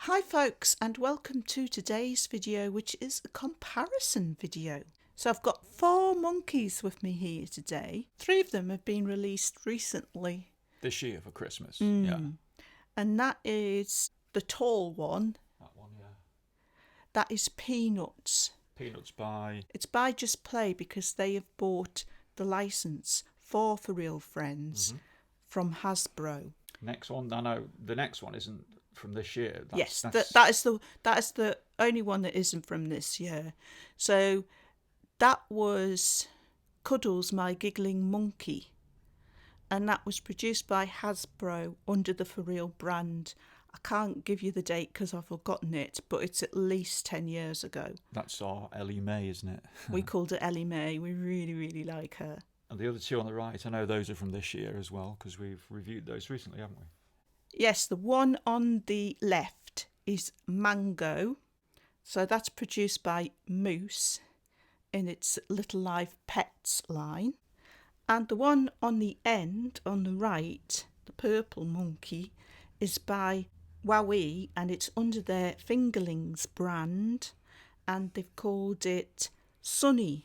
Hi folks, and welcome to today's video, which is a comparison video. So I've got 4 monkeys with me here today. 3 of them have been released recently. This year for Christmas, yeah. And that is the tall one. That one, yeah. That is Peanuts. Peanuts by... It's by Just Play because they have bought the license for Furreal Friends from Hasbro. Next one, I know the next one isn't from this year. That is the only one that isn't from this year. So that was Cuddles, My Giggling Monkey, and that was produced by Hasbro under the Furreal brand. I can't give you the date because I've forgotten it, but it's at least 10 years ago. That's our Ellie Mae, isn't it? We called it Ellie Mae. We really, really like her. And the other 2 on the right, I know those are from this year as well because we've reviewed those recently, haven't we? Yes, the one on the left is Mango. So that's produced by Moose in its Little Live Pets line. And the one on the end, on the right, the purple monkey, is by Wowwee, and it's under their Fingerlings brand. And they've called it Sunny,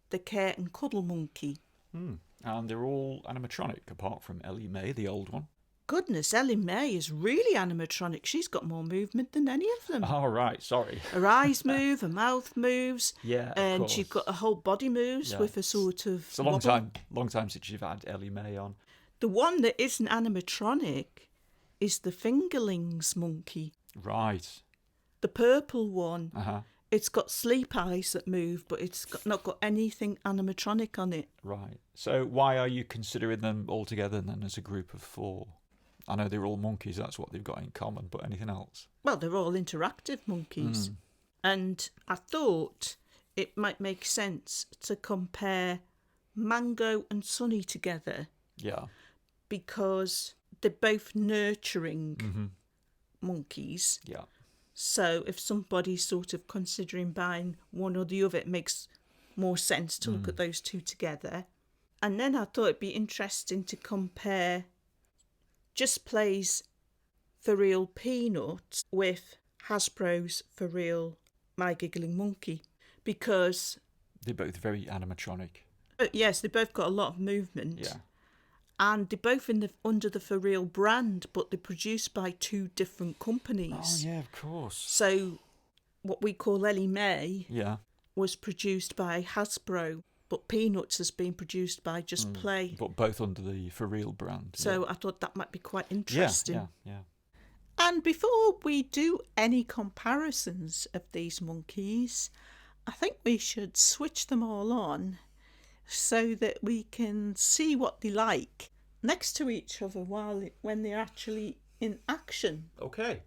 the Care and Cuddle monkey. And they're all animatronic apart from Ellie Mae, the old one. Goodness, Ellie Mae is really animatronic. She's got more movement than any of them. Oh, right, sorry. Her eyes move, her mouth moves. Yeah, and she's got a whole body moves with a sort of It's a long time since you've had Ellie Mae on. The one that isn't animatronic is the Fingerlings monkey. Right. The purple one. Uh-huh. It's got sleep eyes that move, but it's not got anything animatronic on it. Right. So why are you considering them all together then as a group of 4? I know they're all monkeys, that's what they've got in common, but anything else? Well, they're all interactive monkeys. And I thought it might make sense to compare Mango and Sunny together. Yeah. Because they're both nurturing monkeys. Yeah. So if somebody's sort of considering buying one or the other, it makes more sense to look at those 2 together. And then I thought it'd be interesting to compare Just Play's Furreal Peanuts with Hasbro's Furreal My Giggling Monkey, because They're both very animatronic. yes, they both got a lot of movement. Yeah. And they're both under the Furreal brand, but they're produced by 2 different companies. Oh, yeah, of course. So what we call Ellie Mae was produced by Hasbro, but Peanuts has been produced by Just Play. But both under the Furreal brand. So I thought that might be quite interesting. Yeah. And before we do any comparisons of these monkeys, I think we should switch them all on so that we can see what they like next to each other when they're actually in action. Okay.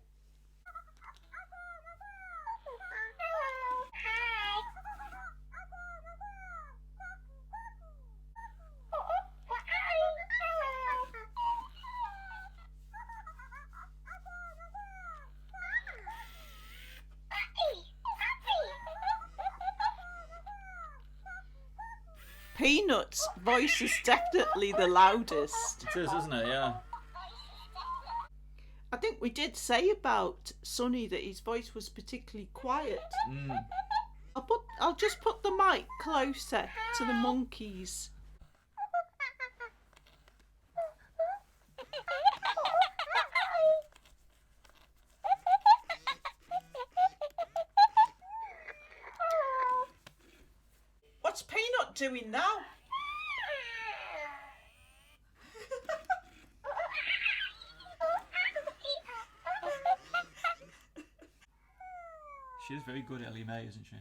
Peanuts' voice is definitely the loudest. It is, isn't it? Yeah. I think we did say about Sunny that his voice was particularly quiet. I'll just put the mic closer to the monkeys. What's Peanut doing now? She is very good at Ellie Mae, isn't she?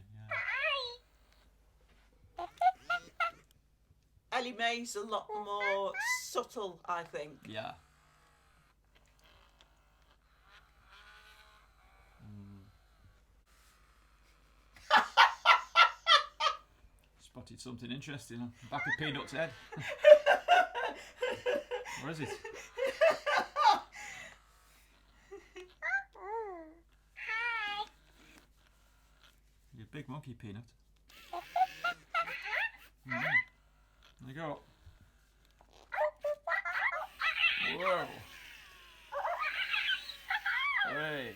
Yeah. Ellie Mae's a lot more subtle, I think. Yeah. Spotted something interesting on the back of Peanut's head. What is it? You're a big monkey, Peanut. There you go. Whoa. Hey.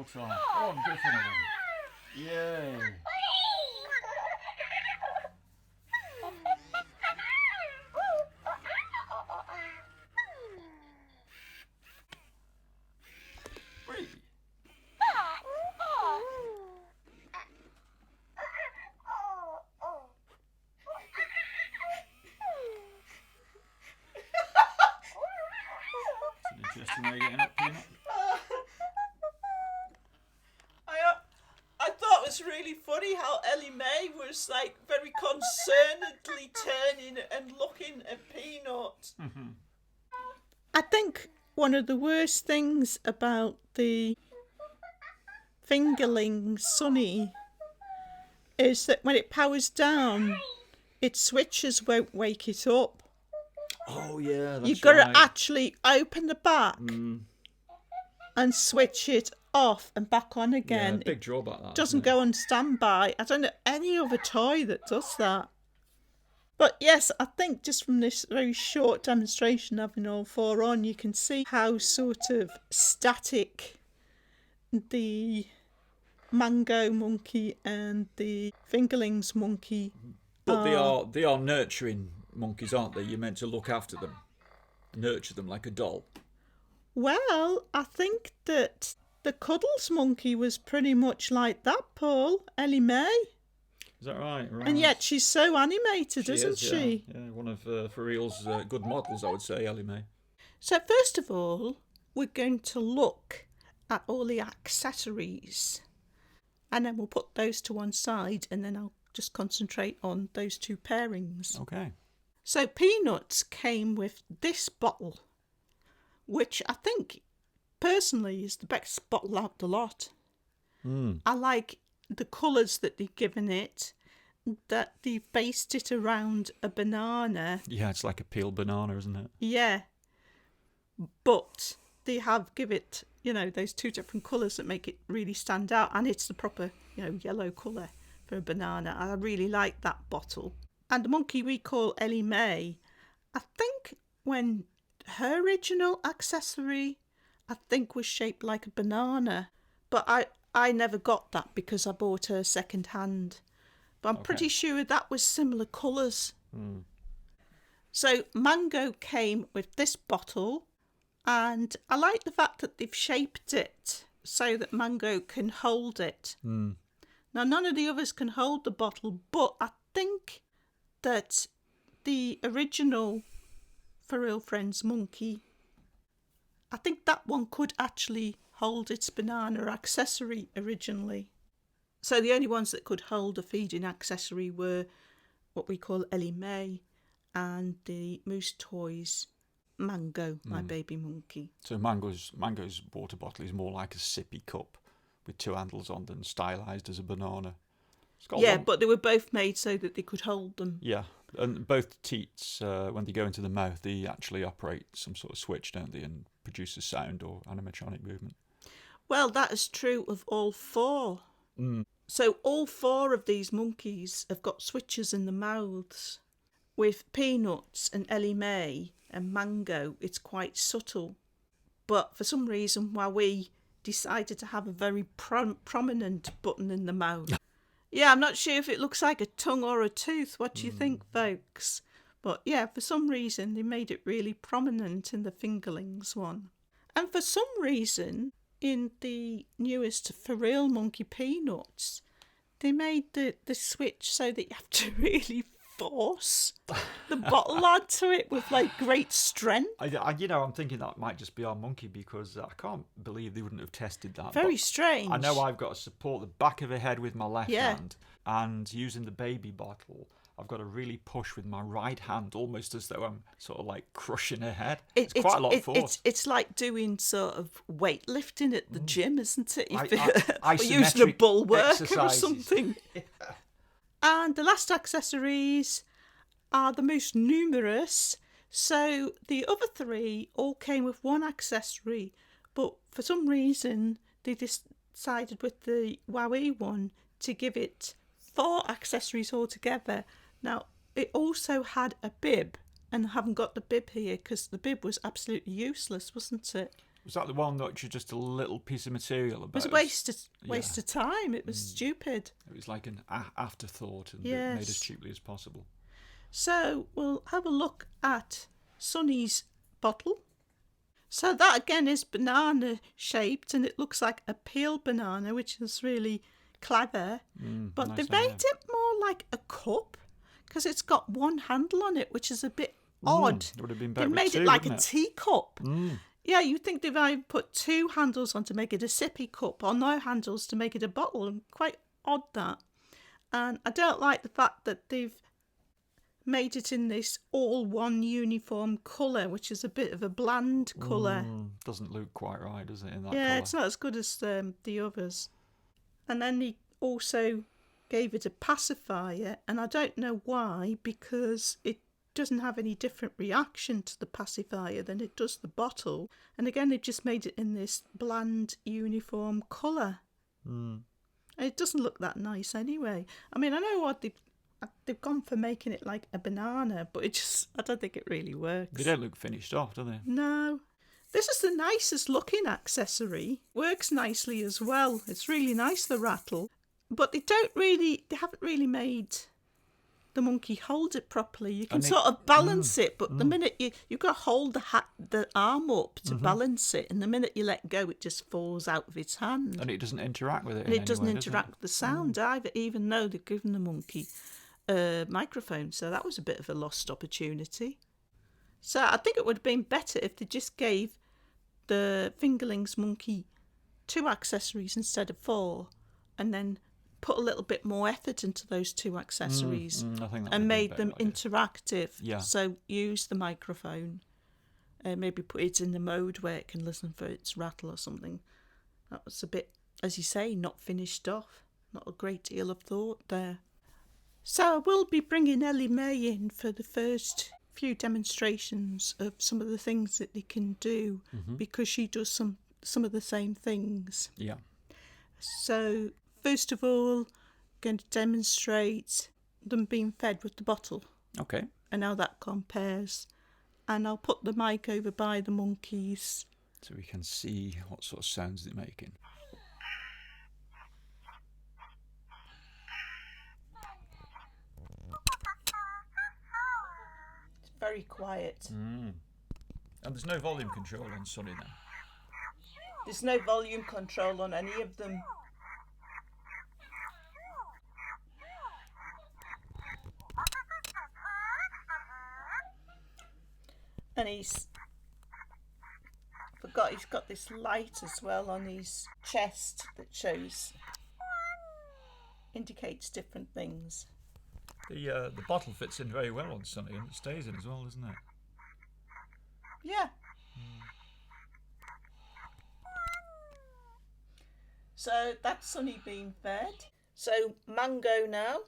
more time. Oh, I'm different again. Yay. Whee. It's an interesting way of getting up, Peanut. I thought it was really funny how Ellie Mae was like very concernedly turning and looking at Peanut. Mm-hmm. I think one of the worst things about the Fingerlings Sunny is that when it powers down, its switches won't wake it up. Oh, yeah, that's You've got right. to actually open the back and switch it off and back on again. Yeah, big drawback that. It doesn't go on standby. I don't know any other toy that does that. But yes, I think just from this very short demonstration having all four on, you can see how sort of static the Mango monkey and the Fingerlings monkey But they are nurturing monkeys, aren't they? You're meant to look after them, nurture them like a doll. Well, I think that the Cuddles monkey was pretty much like that, Paul. Ellie Mae. Is that right? Right. And yet she's so animated, isn't she? Yeah, one of Furreal's good models, I would say, Ellie Mae. So first of all, we're going to look at all the accessories. And then we'll put those to one side and then I'll just concentrate on those two pairings. Okay. So Peanuts came with this bottle, which I think personally is the best bottle out of the lot. I like the colours that they've given it, that they've based it around a banana. Yeah, it's like a peeled banana, isn't it? Yeah. But they have give it, those two different colours that make it really stand out. And it's the proper, yellow colour for a banana. I really like that bottle. And the monkey we call Ellie Mae, I think when her original accessory, I think was shaped like a banana. But I never got that because I bought her second hand. But I'm pretty sure that was similar colours. So Mango came with this bottle. And I like the fact that they've shaped it so that Mango can hold it. Now, none of the others can hold the bottle, but I think that the original Furreal Friends monkey, I think that one could actually hold its banana accessory originally. So the only ones that could hold a feeding accessory were what we call Ellie Mae and the Moose Toys Mango, my baby monkey. So Mango's water bottle is more like a sippy cup with two handles on them, stylised as a banana. But they were both made so that they could hold them. Yeah, and both teats, when they go into the mouth, they actually operate some sort of switch, don't they, and produce a sound or animatronic movement. Well, that is true of all four. So all four of these monkeys have got switches in the mouths. With Peanuts and Ellie Mae and Mango, it's quite subtle. But for some reason, Wowwee decided to have a very prominent button in the mouth. Yeah, I'm not sure if it looks like a tongue or a tooth. What do you think, folks? But yeah, for some reason, they made it really prominent in the Fingerlings one. And for some reason, in the newest Furreal Monkey Peanuts, they made the switch so that you have to really force the bottle onto it with like great strength. I'm thinking that might just be our monkey because I can't believe they wouldn't have tested that. Very strange. I know I've got to support the back of her head with my left hand, and using the baby bottle, I've got to really push with my right hand, almost as though I'm sort of like crushing her head. It's quite a lot of force. It's like doing sort of weightlifting at the gym, isn't it? Or using a bulwark or something. Yeah. And the last accessories are the most numerous. So the other three all came with one accessory, but for some reason they decided with the Wowwee one to give it 4 accessories altogether. Now, it also had a bib, and I haven't got the bib here because the bib was absolutely useless, wasn't it? Was that the one that was just a little piece of material about? It was a waste of time. It was stupid. It was like an afterthought and Yes. it made as cheaply as possible. So we'll have a look at Sunny's bottle. So that again is banana shaped and it looks like a peeled banana, which is really clever. But nice they idea. made it more like a cup because it's got one handle on it, which is a bit odd. It would have been better They with made two, it like a wouldn't it? teacup. Yeah, you'd think they've either put two handles on to make it a sippy cup or no handles to make it a bottle. And quite odd that. And I don't like the fact that they've made it in this all one uniform colour, which is a bit of a bland colour. Doesn't look quite right, does it, in that Yeah, colour? it's not as good as the others. And then he also gave it a pacifier, and I don't know why, because it doesn't have any different reaction to the pacifier than it does the bottle. And again, they've just made it in this bland uniform colour. And it doesn't look that nice anyway. I mean, I know what they've gone for making it like a banana, but I don't think it really works. They don't look finished off, do they? No. This is the nicest looking accessory. Works nicely as well. It's really nice, the rattle. But they haven't really made the monkey hold it properly. You can sort of balance it, but the minute you've got to hold the arm up to balance it, and the minute you let go, it just falls out of its hand. And it doesn't interact with it. And it doesn't interact with the sound either, even though they've given the monkey a microphone. So that was a bit of a lost opportunity. So I think it would have been better if they just gave the Fingerlings monkey 2 accessories instead of 4, and then put a little bit more effort into those 2 accessories I think that and would be a made better them idea. interactive. Yeah. So use the microphone, maybe put it in the mode where it can listen for its rattle or something. That was a bit, as you say, not finished off. Not a great deal of thought there. So I will be bringing Ellie Mae in for the first few demonstrations of some of the things that they can do, because she does some of the same things. Yeah. So first of all, I'm going to demonstrate them being fed with the bottle Okay. and how that compares. And I'll put the mic over by the monkeys. So we can see what sort of sounds they're making. It's very quiet. And there's no volume control on Sunny then? There's no volume control on any of them. And he's got this light as well on his chest that indicates different things. The bottle fits in very well on Sunny and it stays in as well, doesn't it? Yeah. So that's Sunny being fed. So Mango now.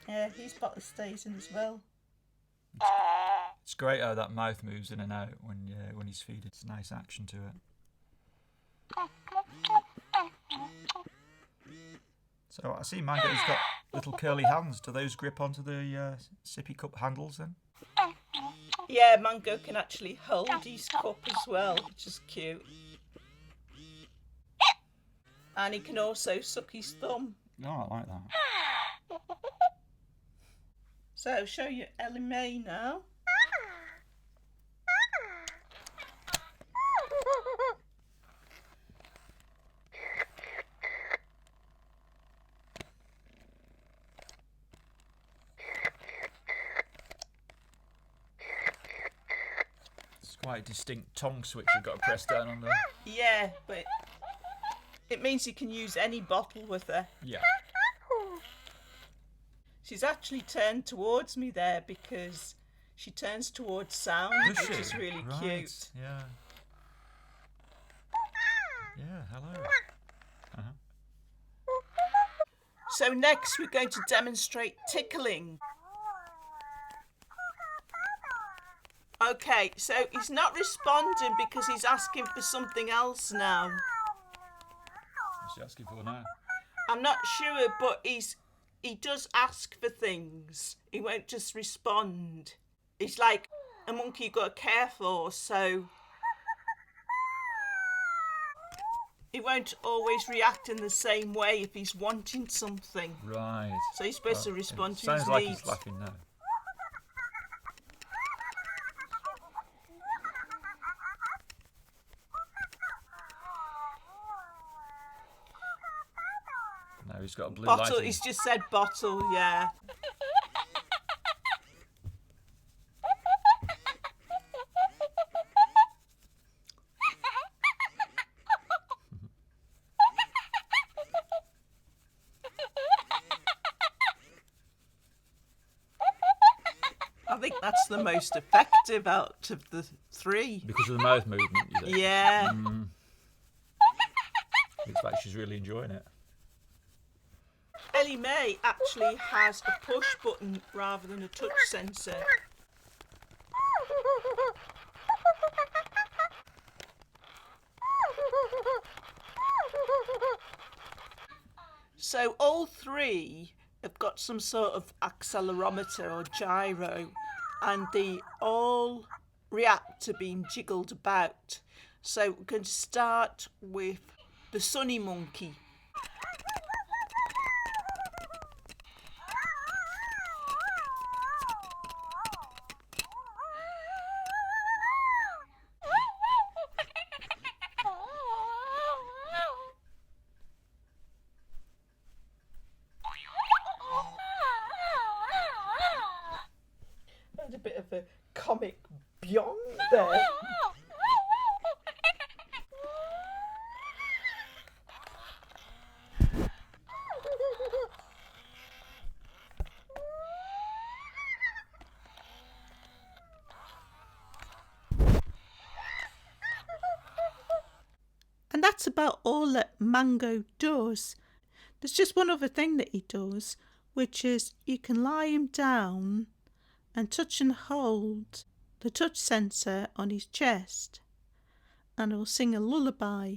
Yeah, his bottle stays in as well. It's great how that mouth moves in and out when he's feeding. It's nice action to it. So I see Mango's got little curly hands. Do those grip onto the sippy cup handles then? Yeah, Mango can actually hold his cup as well, which is cute. And he can also suck his thumb. Oh, I like that. So I'll show you Ellie Mae now. It's quite a distinct tongue switch you've got to press down on there. Yeah, but it means you can use any bottle with her. Yeah. She's actually turned towards me there because she turns towards sound, Does which she? is really Right, cute. Yeah. Yeah, hello. So next we're going to demonstrate tickling. Okay, so he's not responding because he's asking for something else now. What's he asking for now? I'm not sure, but he's he does ask for things. He won't just respond. He's like a monkey you've got to care for, so he won't always react in the same way if he's wanting something. Right. So he's supposed to respond to his sounds like needs. he's laughing now. No, he's got a blue Bottle, light. he's just said bottle, yeah. I think that's the most effective out of the three. Because of the mouth movement, you think? Yeah. Looks like she's really enjoying it. Ellie Mae actually has a push button rather than a touch sensor. So all three have got some sort of accelerometer or gyro, and they all react to being jiggled about. So we're going to start with the Sunny Monkey. A bit of a comic beyond there. And that's about all that Mango does. There's just one other thing that he does, which is you can lie him down and touch and hold the touch sensor on his chest, and he'll sing a lullaby.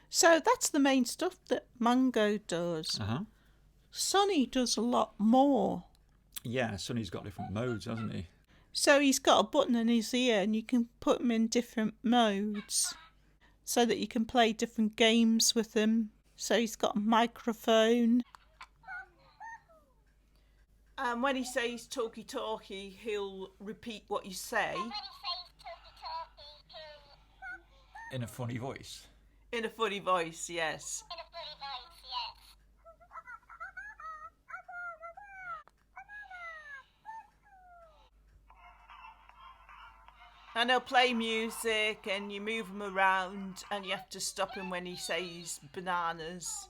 So that's the main stuff that Mango does. Sonny does a lot more. Yeah, Sonny's got different modes, hasn't he? So he's got a button in his ear, and you can put him in different modes so that you can play different games with him. So he's got a microphone. And when he says talkie talkie, he'll repeat what you say. In a funny voice. In a funny voice, yes. And he'll play music, and you move him around, and you have to stop him when he says bananas.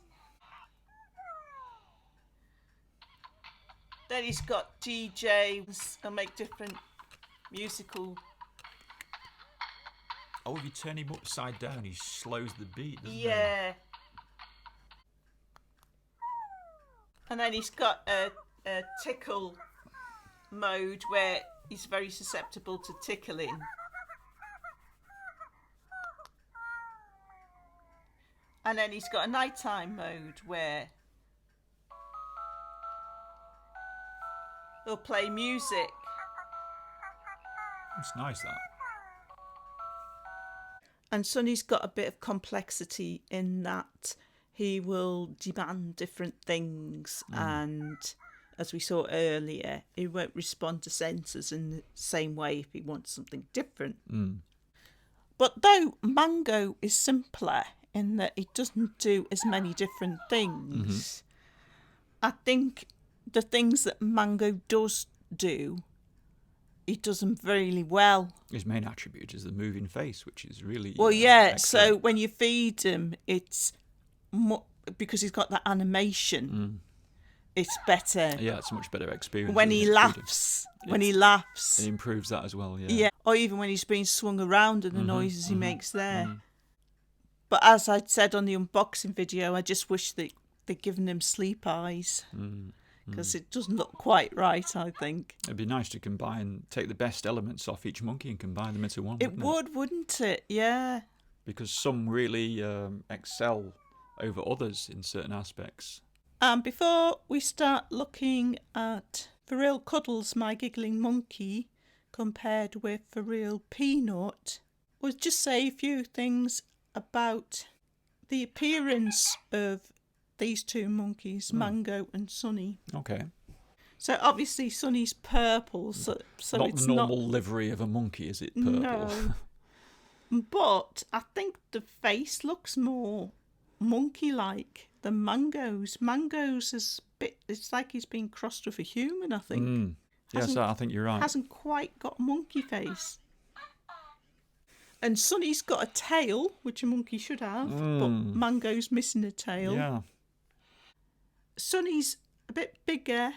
Then he's got DJs and make different musical. Oh, if you turn him upside down, he slows the beat, doesn't he? Yeah. And then he's got a tickle mode where he's very susceptible to tickling. And then he's got a nighttime mode where he'll play music. It's nice, that. And Sonny's got a bit of complexity in that he will demand different things, and as we saw earlier, he won't respond to sensors in the same way if he wants something different. But though Mango is simpler in that it doesn't do as many different things, I think the things that Mango does do, he does them really well. His main attribute is the moving face, which is really excellent. So when you feed him, it's because he's got that animation. It's better. Yeah, it's a much better experience. When he laughs, it improves that as well. Yeah, or even when he's being swung around and the noises he makes there. But as I said on the unboxing video, I just wish that they'd given him sleep eyes. because it doesn't look quite right, I think. It'd be nice to take the best elements off each monkey and combine them into one. Wouldn't it? Yeah. Because some really excel over others in certain aspects. And before we start looking at Furreal Cuddles, my giggling monkey, compared with Furreal Peanut, we'll just say a few things about the appearance of these two monkeys, Mango and Sunny. Okay. So obviously Sunny's purple, so not it's the normal livery of a monkey, is it? Purple. No. But I think the face looks more monkey-like than Mango's. Mango's it's like he's been crossed with a human, I think. Yes, I think you're right. Hasn't quite got a monkey face. And Sunny's got a tail, which a monkey should have, but Mango's missing a tail. Yeah. Sunny's a bit bigger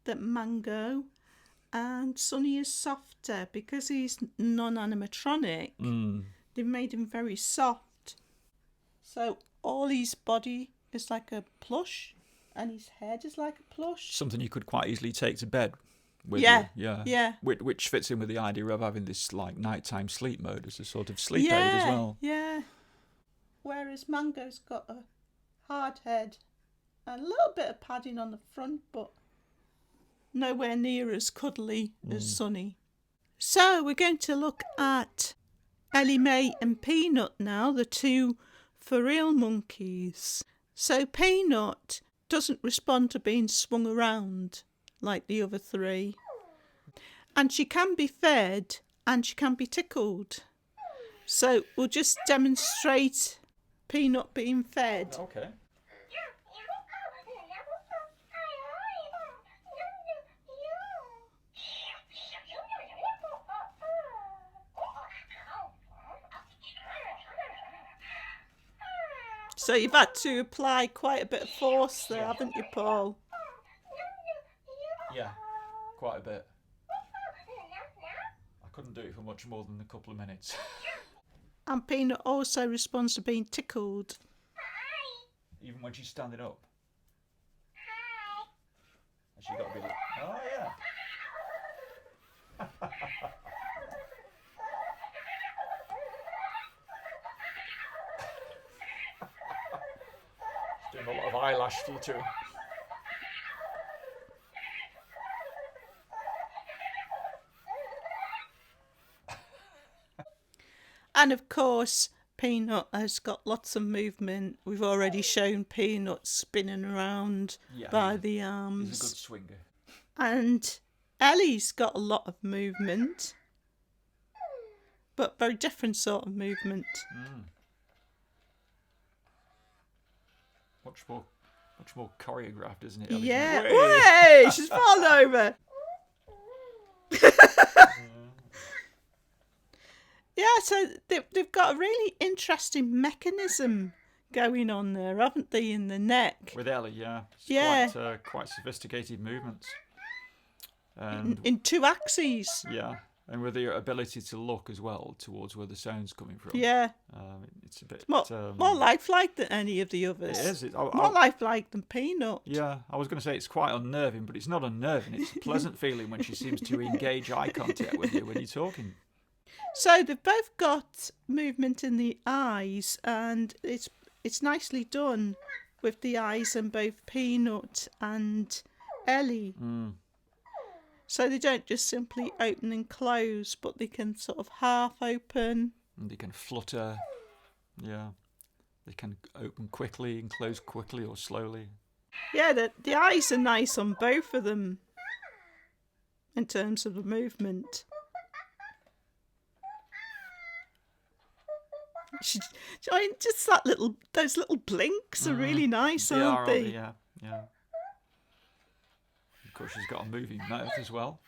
than Mango, and Sunny is softer because he's non-animatronic. They've made him very soft. So all his body is like a plush, and his head is like a plush. Something you could quite easily take to bed with Yeah. you. Yeah. Which fits in with the idea of having this like nighttime sleep mode as a sort of sleep aid as well. Yeah. Whereas Mango's got a hard head and a little bit of padding on the front, but nowhere near as cuddly as Sunny. So we're going to look at Ellie Mae and Peanut now, the two Furreal monkeys. So Peanut doesn't respond to being swung around like the other three. And she can be fed and she can be tickled. So we'll just demonstrate Peanut being fed. Okay. So you've had to apply quite a bit of force there, haven't you, Paul? Yeah, quite a bit. I couldn't do it for much more than a couple of minutes. And Peanut also responds to being tickled. Even when she's standing up. And she got to be like, oh yeah. She's doing a lot of eyelash fluttering. And of course, Peanut has got lots of movement. We've already shown Peanut spinning around by the arms. He's a good swinger. And Ellie's got a lot of movement, but very different sort of movement. Much more choreographed, isn't it, Ellie? Yeah. Way! She's fallen over. Yeah, so they've got a really interesting mechanism going on there, haven't they, in the neck? With Ellie, yeah. It's quite sophisticated movements. And in two axes. Yeah, and with the ability to look as well towards where the sound's coming from. Yeah. It's a bit... more lifelike than any of the others. It is. More lifelike than Peanut. Yeah, I was going to say it's quite unnerving, but it's not unnerving. It's a pleasant feeling when she seems to engage eye contact with you when you're talking. So they've both got movement in the eyes, and it's nicely done with the eyes in both Peanut and Ellie. So they don't just simply open and close, but they can sort of half open. And they can flutter. Yeah. They can open quickly and close quickly or slowly. Yeah, the eyes are nice on both of them in terms of the movement. Just those little blinks are really nice, aren't they? Yeah. Of course, she's got a moving mouth as well.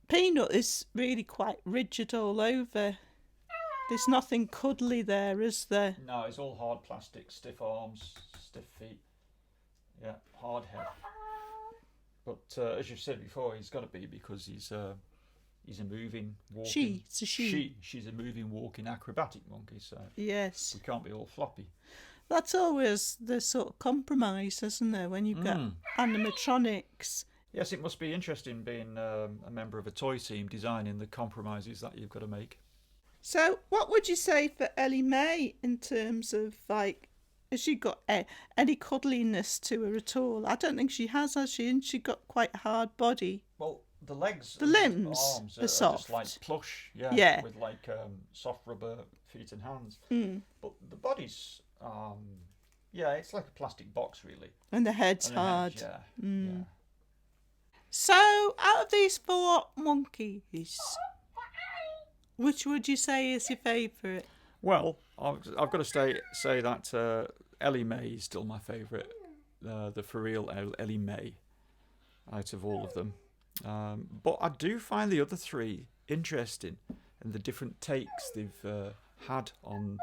Peanut is really quite rigid all over. There's nothing cuddly there, is there? No, it's all hard plastic, stiff arms, stiff feet. Yeah, hard head. But as you've said before, he's got to be because he's a moving, walking... She's a she. She's a moving, walking acrobatic monkey, so... Yes. We can't be all floppy. That's always the sort of compromise, isn't there, when you've got animatronics. Yes, it must be interesting being a member of a toy team, designing the compromises that you've got to make. So what would you say for Ellie Mae in terms of, like, has she got any cuddliness to her at all? I don't think she has she? And she got quite a hard body. Well, the legs, the limbs, arms are soft. Just like plush, with like soft rubber feet and hands. But the body's, it's like a plastic box really. And the head's hard. Yeah. So, out of these 4 monkeys, which would you say is your favourite? Well, I've got to say that Ellie Mae is still my favourite. The Furreal Ellie Mae out of all of them. But I do find the other 3 interesting and the different takes they've had on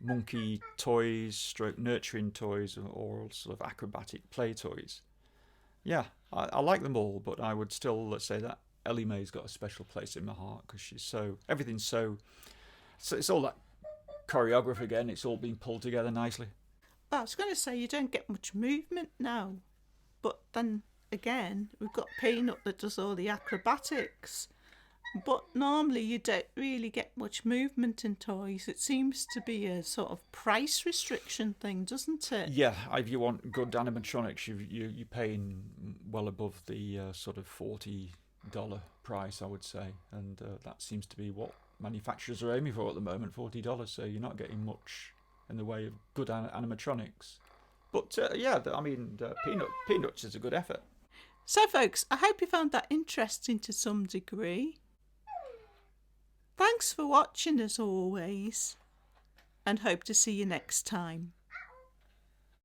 monkey toys, stroke nurturing toys, or sort of acrobatic play toys. Yeah, I like them all, but I would still say that Ellie Mae's got a special place in my heart because everything's so it's all that choreography again. It's all been pulled together nicely. Well, I was going to say you don't get much movement now, but then again we've got Peanut that does all the acrobatics. But normally you don't really get much movement in toys. It seems to be a sort of price restriction thing, doesn't it? Yeah, if you want good animatronics, you're paying well above the sort of $40 price, I would say, and that seems to be what manufacturers are aiming for at the moment, $40. So you're not getting much in the way of good animatronics. But Peanuts is a good effort. So, folks, I hope you found that interesting to some degree. Thanks for watching as always, and hope to see you next time.